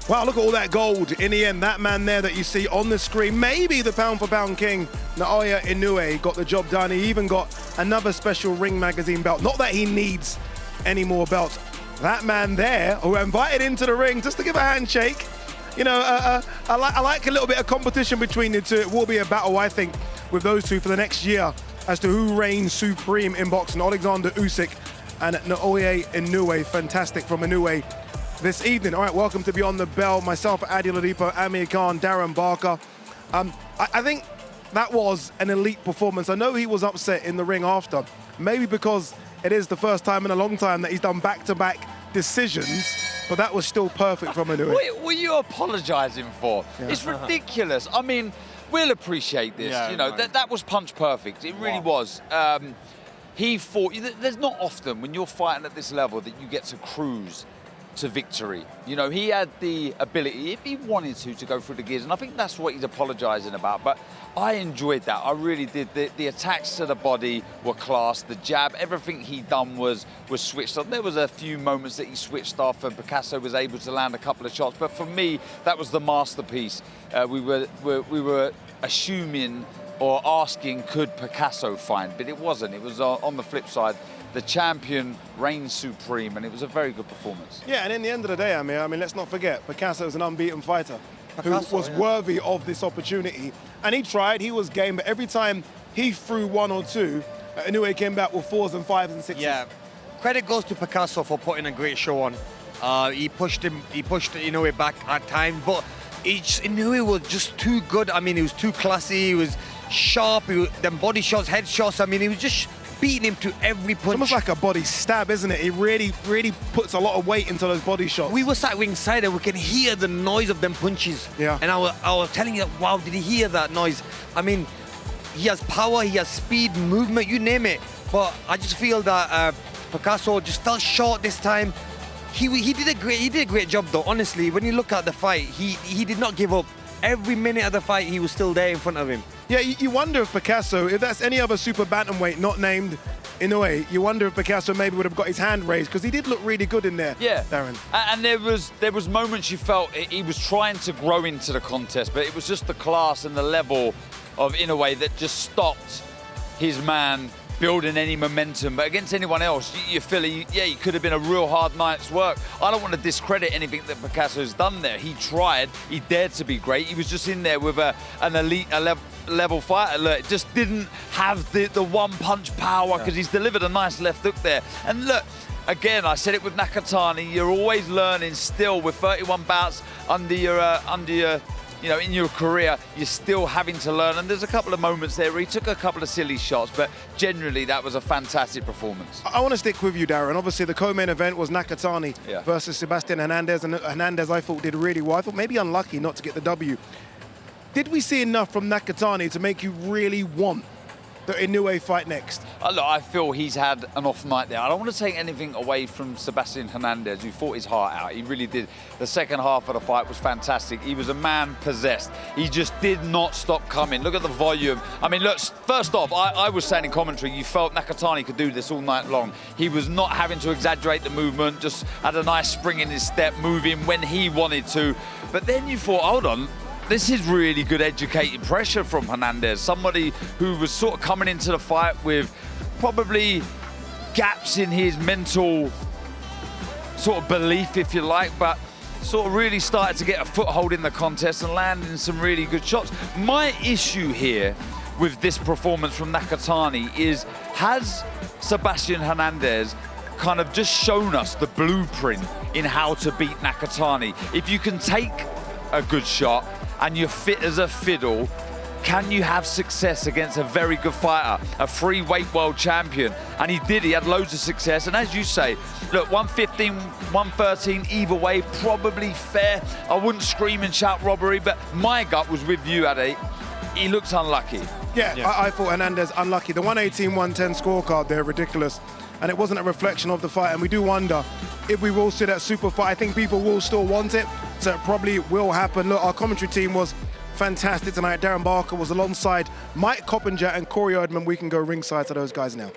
Wow, look at all that gold. In the end, that man there that you see on the screen, maybe the pound-for-pound king, Naoya Inoue, got the job done. He even got another special Ring Magazine belt. Not that he needs any more belts. That man there, who invited into the ring just to give a handshake. You know, I like a little bit of competition between the two. It will be a battle, I think, with those two for the next year as to who reigns supreme in boxing. Alexander Usyk and Naoya Inoue. Fantastic from Inoue this evening. All right, welcome to Beyond the Bell. Myself, Adi Ladipo, Amir Khan, Darren Barker. I think that was an elite performance. I know he was upset in the ring after, maybe because it is the first time in a long time that he's done back-to-back decisions, but that was still perfect from Inoue. What were you apologising for? Yeah. It's ridiculous. I mean, we'll appreciate this. Yeah, you know, that was punch perfect. It really was. He fought. There's not often when you're fighting at this level that you get to cruise to victory. You know, he had the ability, if he wanted to go through the gears, and I think that's what he's apologising about. But I enjoyed that. I really did. The attacks to the body were class. The jab, everything he done was switched on. There was a few moments that he switched off, and Picasso was able to land a couple of shots. But for me, that was the masterpiece. We were assuming or asking, could Picasso find? But it wasn't. It was on the flip side. The champion reigns supreme, and it was a very good performance. Yeah, and in the end of the day, Amir, I mean, let's not forget, Picasso is an unbeaten fighter who was worthy of this opportunity. And he tried, he was game, but every time he threw one or two, Inoue came back with 4s and 5s and 6s. Yeah, credit goes to Picasso for putting a great show on. He pushed Inoue back at times, but Inoue was just too good. I mean, he was too classy, he was sharp, them body shots, head shots, I mean, he was just beating him to every punch. It's almost like a body stab, isn't it? He really puts a lot of weight into those body shots. We were sat ringside and we can hear the noise of them punches. Yeah. And I was telling you, wow, did he hear that noise? I mean, he has power, he has speed, movement, you name it. But I just feel that Picasso just fell short this time. He did a great job though, honestly. When you look at the fight, he did not give up. Every minute of the fight, he was still there in front of him. Yeah, you wonder if Picasso, if that's any other super bantamweight not named Inoue, you wonder if Picasso maybe would have got his hand raised, because he did look really good in there, yeah. Darren. And there was moments you felt he was trying to grow into the contest, but it was just the class and the level of Inoue that just stopped his man building any momentum. But against anyone else, you feel he could have been a real hard night's work. I don't want to discredit anything that Picasso's done there. He tried, he dared to be great. He was just in there with an elite level fighter. Look, just didn't have the one punch power, because he's delivered a nice left hook there. And look, again, I said it with Nakatani, you're always learning still with 31 bouts under your you know, in your career, you're still having to learn. And there's a couple of moments there where he took a couple of silly shots, but generally that was a fantastic performance. I want to stick with you, Darren. Obviously, the co-main event was Nakatani versus Sebastian Hernandez, and Hernandez, I thought, did really well. I thought maybe unlucky not to get the W. Did we see enough from Nakatani to make you really want the Inoue fight next? Look, I feel he's had an off night there. I don't want to take anything away from Sebastian Hernandez, who fought his heart out. He really did. The second half of the fight was fantastic. He was a man possessed. He just did not stop coming. Look at the volume. I mean, look, first off, I was saying in commentary, you felt Nakatani could do this all night long. He was not having to exaggerate the movement, just had a nice spring in his step, moving when he wanted to. But then you thought, hold on, this is really good educated pressure from Hernandez, somebody who was sort of coming into the fight with probably gaps in his mental sort of belief, if you like, but sort of really started to get a foothold in the contest and landing some really good shots. My issue here with this performance from Nakatani is, has Sebastian Hernandez kind of just shown us the blueprint in how to beat Nakatani? If you can take a good shot and you're fit as a fiddle, can you have success against a very good fighter, a free weight world champion? And he did, he had loads of success. And as you say, look, 115, 113, either way, probably fair. I wouldn't scream and shout robbery, but my gut was with you, Adi. He looks unlucky. Yeah. I thought Hernandez unlucky. The 118, 110 scorecard there, ridiculous. And it wasn't a reflection of the fight. And we do wonder if we will see that super fight. I think people will still want it, so it probably will happen. Look, our commentary team was fantastic tonight. Darren Barker was alongside Mike Coppinger and Corey Erdman. We can go ringside to those guys now.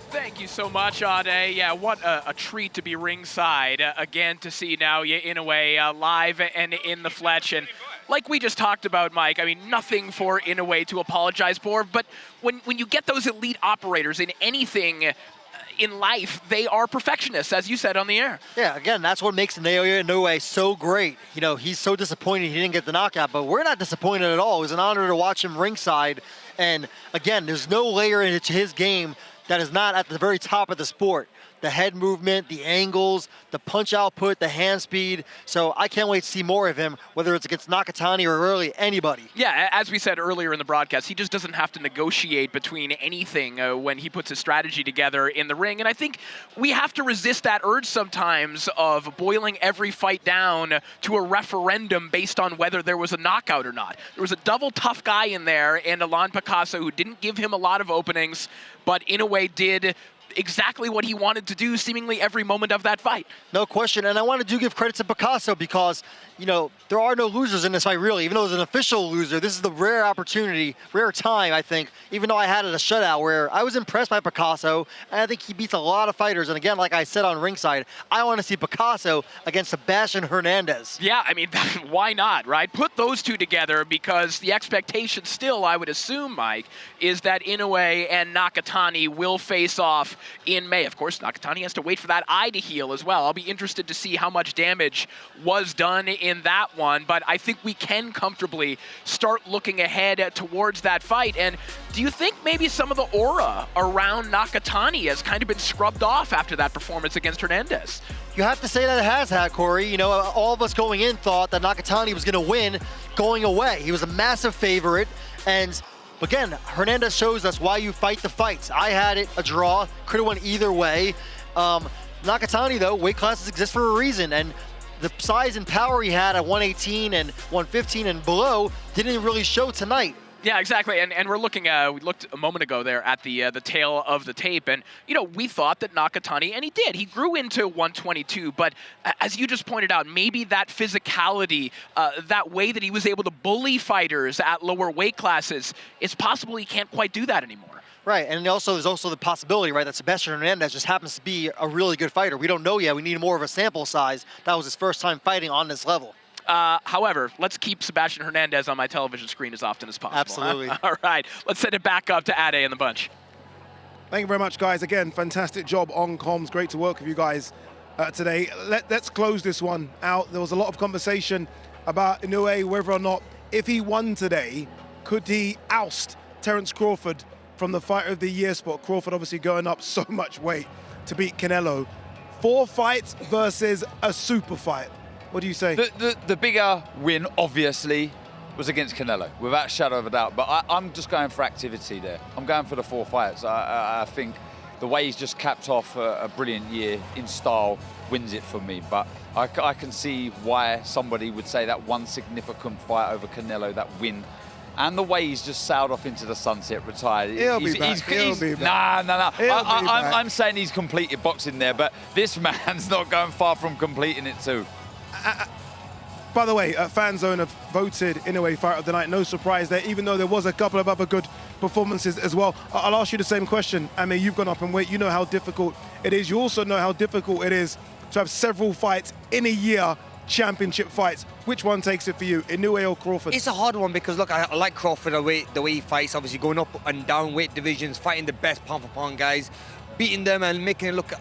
Thank you so much, Ade. Yeah, what a treat to be ringside again to see Naoya Inoue live and in the flesh. And like we just talked about, Mike, I mean, nothing for Inoue to apologize for. But when you get those elite operators in anything in life, they are perfectionists, as you said on the air. Yeah, again, that's what makes Naoya Inoue so great. You know, he's so disappointed he didn't get the knockout, but we're not disappointed at all. It was an honor to watch him ringside. And again, there's no layer into his game that is not at the very top of the sport. The head movement, the angles, the punch output, the hand speed. So I can't wait to see more of him, whether it's against Nakatani or really anybody. Yeah, as we said earlier in the broadcast, he just doesn't have to negotiate between anything when he puts his strategy together in the ring. And I think we have to resist that urge sometimes of boiling every fight down to a referendum based on whether there was a knockout or not. There was a double tough guy in there, and Alain Picasso, who didn't give him a lot of openings, but Inoue did exactly what he wanted to do seemingly every moment of that fight. No question, and I want to give credit to Picasso because, you know, there are no losers in this fight really. Even though there's an official loser, this is the rare opportunity, rare time, I think, even though I had it a shutout where I was impressed by Picasso, and I think he beats a lot of fighters. And again, like I said on ringside, I want to see Picasso against Sebastian Hernandez. Yeah, I mean, why not, right? Put those two together because the expectation still, I would assume, Mike, is that Inoue and Nakatani will face off in May. Of course, Nakatani has to wait for that eye to heal as well. I'll be interested to see how much damage was done in that one, but I think we can comfortably start looking ahead towards that fight. And do you think maybe some of the aura around Nakatani has kind of been scrubbed off after that performance against Hernandez? You have to say that it has had, Corey. You know, all of us going in thought that Nakatani was going to win going away. He was a massive favorite, and again, Hernandez shows us why you fight the fights. I had it a draw, could have went either way. Nakatani, though, weight classes exist for a reason, and the size and power he had at 118 and 115 and below didn't really show tonight. Yeah, exactly. And we're looking, we looked a moment ago there at the tail of the tape, and, you know, we thought that Nakatani, and he did, he grew into 122, but as you just pointed out, maybe that physicality, that way that he was able to bully fighters at lower weight classes, it's possible he can't quite do that anymore. Right, and also there's also the possibility, right, that Sebastian Hernandez just happens to be a really good fighter. We don't know yet. We need more of a sample size. That was his first time fighting on this level. However, let's keep Sebastian Hernandez on my television screen as often as possible. Absolutely. Huh? All right, let's send it back up to Ade and the bunch. Thank you very much, guys. Again, fantastic job on comms. Great to work with you guys today. Let's close this one out. There was a lot of conversation about Inoue, whether or not, if he won today, could he oust Terence Crawford from the Fighter of the Year spot? Crawford obviously going up so much weight to beat Canelo. 4 fights versus a super fight. What do you say? The bigger win, obviously, was against Canelo, without a shadow of a doubt. But I'm just going for activity there. I'm going for the 4 fights. I think the way he's just capped off a brilliant year in style wins it for me. But I can see why somebody would say that one significant fight over Canelo, that win, and the way he's just sailed off into the sunset, retired. He'll be back. No. I'm saying he's completed boxing there, but this man's not going far from completing it too. By the way, Fan Zone have voted Inoue Fighter of the Night. No surprise there, even though there was a couple of other good performances as well. I'll ask you the same question. Amir, you've gone up in weight. You know how difficult it is. You also know how difficult it is to have several fights in a year, championship fights. Which one takes it for you, Inoue or Crawford? It's a hard one because, look, I like Crawford the way he fights, obviously going up and down weight divisions, fighting the best pound-for-pound guys, beating them and making it look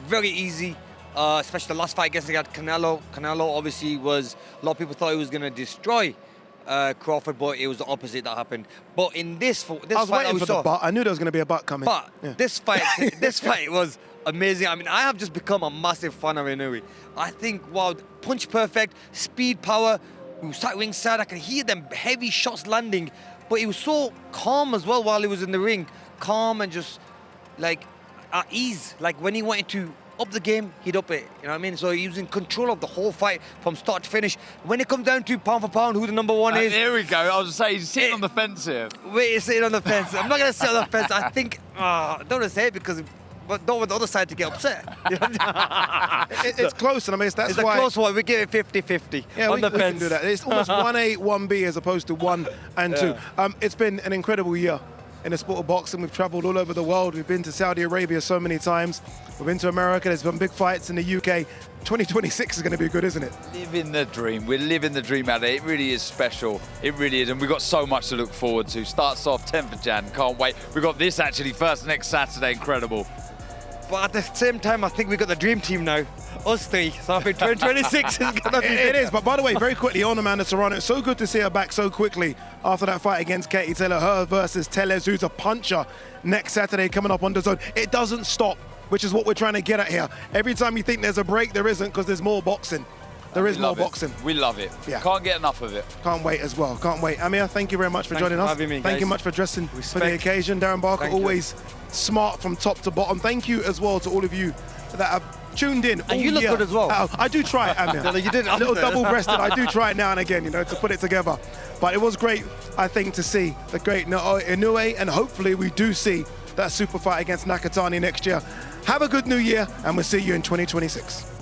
very easy, especially the last fight against Canelo. Canelo obviously was, a lot of people thought he was going to destroy Crawford, but it was the opposite that happened. But in this fight, I was waiting for the butt. I knew there was going to be a butt coming. But yeah. this fight was amazing. I mean, I have just become a massive fan of Inoue. I think, wow, punch perfect, speed, power. We sat ringside, I could hear them heavy shots landing, but he was so calm as well while he was in the ring. Calm and just, like, at ease. Like, when he wanted to up the game, he'd up it. You know what I mean? So he was in control of the whole fight from start to finish. When it comes down to pound for pound, who the number one is. Here we go. I was saying, he's sitting on the fence here. Wait, he's sitting on the fence. I'm not going to sit on the fence. I think, I don't want to say it because, but don't want the other side to get upset. It's close, and I mean, that's it's why. It's a close one. We give it 50-50 on the fence. We can do that. It's almost 1A, 1B as opposed to 1 and 2. It's been an incredible year in the sport of boxing. We've traveled all over the world. We've been to Saudi Arabia so many times. We've been to America. There's been big fights in the UK. 2026 is going to be good, isn't it? Living the dream. We're living the dream out there. It really is special. It really is. And we've got so much to look forward to. Starts off 10th of Jan. Can't wait. We've got this actually first next Saturday. Incredible. But at the same time, I think we got the dream team now. Us three. So I think 2026 is going to be... It is, but by the way, very quickly on Amanda Serrano, it's so good to see her back so quickly after that fight against Katie Taylor. Her versus Tellez, who's a puncher, next Saturday coming up on DAZN. It doesn't stop, which is what we're trying to get at here. Every time you think there's a break, there isn't, because there's more boxing. There is more boxing. We love it. Yeah. Can't get enough of it. Can't wait as well. Can't wait. Amir, thank you very much for joining us. Thank you much for dressing for the occasion. Darren Barker, always smart from top to bottom. Thank you as well to all of you that have tuned in. And you look good as well. I do try it, Amir. No, you did. A little double-breasted. I do try it now and again, you know, to put it together. But it was great, I think, to see the great Naoya Inoue, and hopefully we do see that super fight against Nakatani next year. Have a good new year, and we'll see you in 2026.